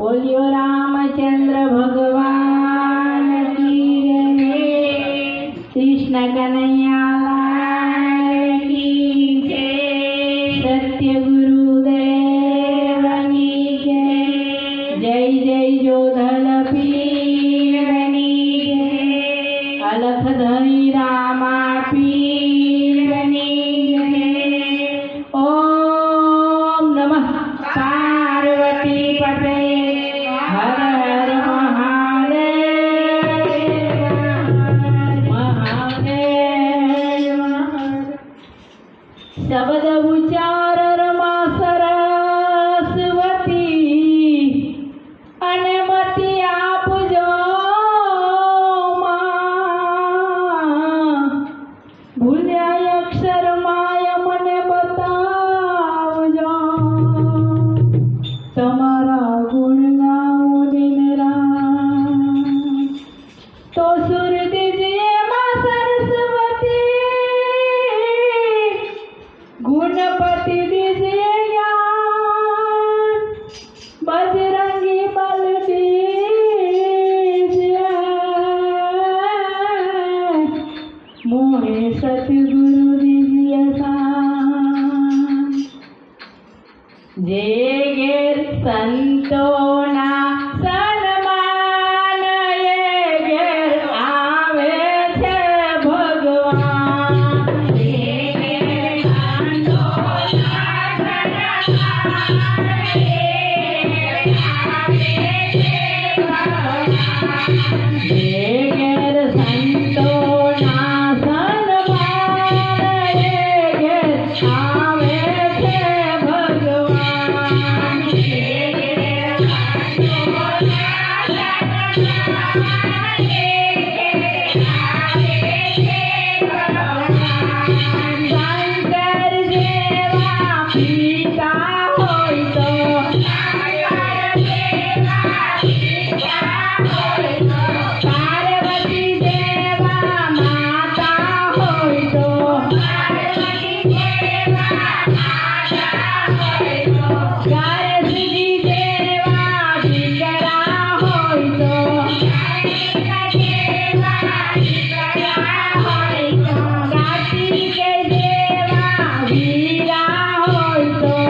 बोलियो रामचंद्र भगवान की जय। कृष्ण कन्हैया लाल की जय। सत्य गुरुदेव की जय। जय जय जोधल पीरनी जय। अलख धरी रामा पीरनी जय। ओम नमः पार्वती पते। हर हर महादेव महादेव। शब्द उच्चार रमा सरस्वती अनुमति आपजो भूल्या अक्षर माय मने बतावजो। તમારા ગુણ ગાઉં દિન રાત તો સુર દીજીએ માં સરસ્વતી। ગુણપતિ દીજીએ જ્ઞાન बजरंगी बल दीजिए। मोहे सतगुरु दीजिए शान। जे घेर संतोना सन्मान ये घेर आवे छे भगवान। जे घेर संतोना सन्मान ये घेर आवे छे भगवान। जे घेर संतोना सन्मान ये घेर आवे छे भगवान। जे घेर संतोना सन्मान ये घेर आवे छे भगवान। शंकर जेवा पिता होय तो पार्वती देवा माता होय तो गणेशजी देवा दीकरा होय तो कार्तिक देवा वीरा होय तो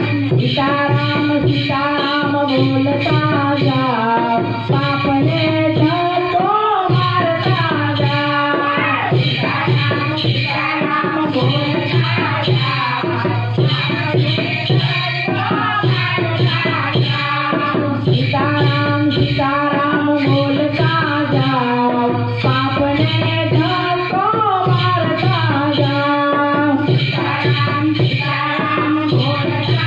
सीताराम सीताराम बोलता जाओ पापने धक्को मारता जाओ सीताराम सीताराम बोलता जाओ सीताराम सीताराम बोलता जाओ पापने धक्को मारता जाओ सीताराम सीताराम बोलता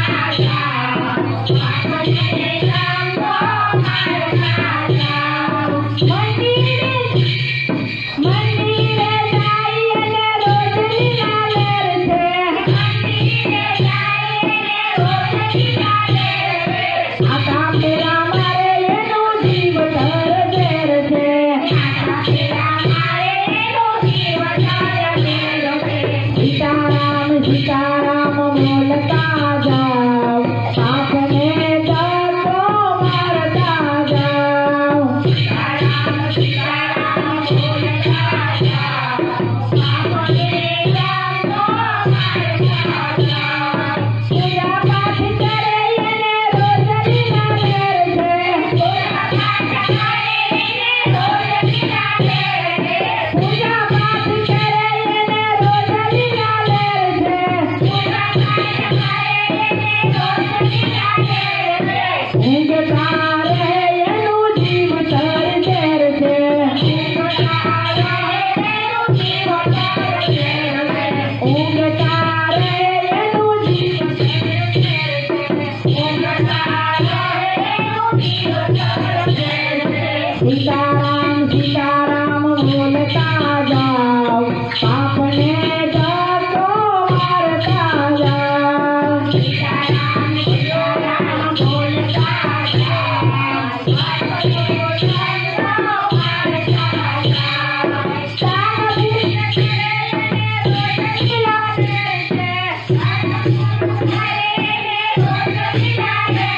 सीताराम सीताराम बोलता जाओ आपने धक्को मारता जाओ सीताराम सीताराम बोलता जाओ आपने धक्को मारता जाओ पूजा पाठ करे ने रोज बिना देर से पूजा पाठ करे ने रोज बिना देर से पूजा पाठ करे ने रोज बिना देर से पूजा पाठ करे ने रोज बिना देर से ऊँघता रहे एनु जीव तर देर से ऊँघता रहे एनु जीव तर देर से ऊँघता रहे एनु जीव तर देर से ऊँघता रहे एनु जीव तर देर से सीताराम सीताराम बोलता जाओ आपने धक्को मारता जाओ सीताराम सीताराम बोलता जाओ आपने धक्को मारता जाओ साग बीज करे रोज खिला देर से साग बीज करे रोज खिला देर